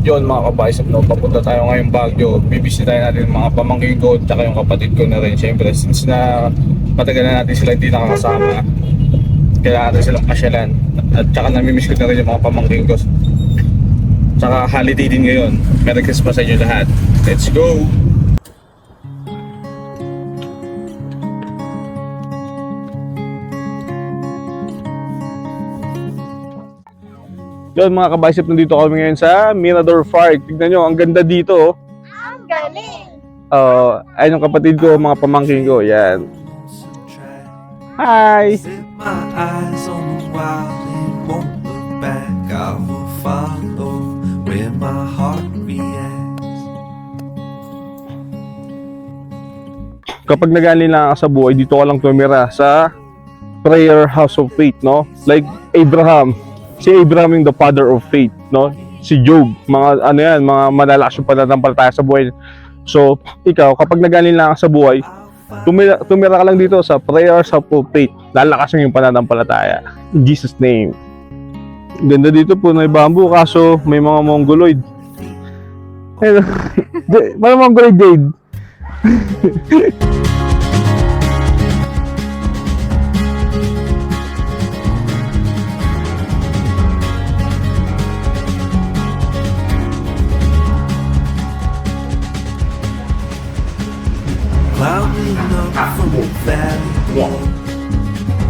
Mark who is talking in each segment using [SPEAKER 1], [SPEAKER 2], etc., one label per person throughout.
[SPEAKER 1] Yun mga kabaisip, no, papunta tayo ngayong Baguio. Bibisitahin natin yung mga pamangkin ko tsaka yung kapatid ko na rin. Siyempre, since na matagal na natin sila hindi nakakasama, kailangan natin silang pasyalan. At tsaka namimiss ko na rin yung mga pamangkin ko. Tsaka holiday din ngayon. Merry Christmas sa inyo lahat. Let's go! Yun mga kabaisip, nandito kami ngayon sa Mirador Park. Tignan nyo, ang ganda dito.
[SPEAKER 2] Ang galing!
[SPEAKER 1] Ayun yung kapatid ko, mga pamangkin ko. Yan. Hi!
[SPEAKER 3] Set my eyes on the wild and won't look back. I will follow where my heart reacts.
[SPEAKER 1] Kapag nagaling lang ako sa buhay, dito ka lang tumira sa Prayer House of Faith, no? Like Abraham. Si Abraham yung the father of faith, no? Si Job, mga ano yan, mga malalakas yung pananampalataya sa buhay. So, ikaw, kapag nagaling lang ka sa buhay, tumira ka lang dito sa Prayer House of Faith. Lalakasin yung pananampalataya. In Jesus' name. Ganda dito po, may bamboo, kaso may mga mongoloid. Mga mongoloid, Jade.
[SPEAKER 3] Climbing up from the valley,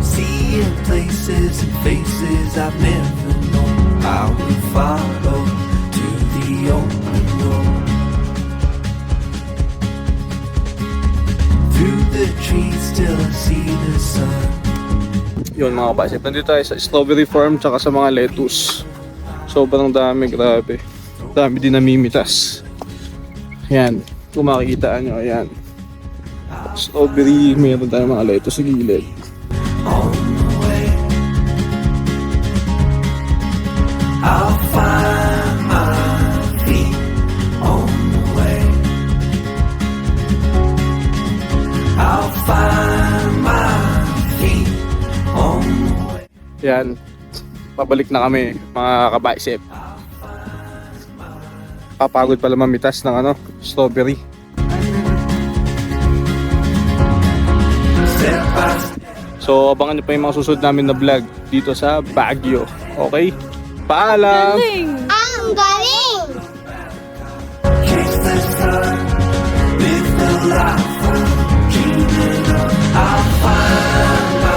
[SPEAKER 3] seeing places and faces I've never known. I will follow to the open road. Through the trees till I see the sun.
[SPEAKER 1] Yun mga kapasip, nandito tayo sa strawberry farm tsaka sa mga lettuce. Sobrang dami, grabe. Dami din namimitas. Ayan, kung makikita nyo, ayan. Strawberry, mayroon tayong mga lettuce sa gilid.
[SPEAKER 3] On the way, I'll find my feet. On the way, I'll find my feet. On the way.
[SPEAKER 1] Ayan, pabalik na kami mga kabaisip. Papagod pala mamitas ng ano, strawberry.
[SPEAKER 3] Step by step.
[SPEAKER 1] So abangan nyo pa yung mga susunod namin na vlog dito sa Baguio. Okay? Paalam!
[SPEAKER 2] Ang galing!
[SPEAKER 3] Chase the sun, live the life I'm dreaming of. I'll find my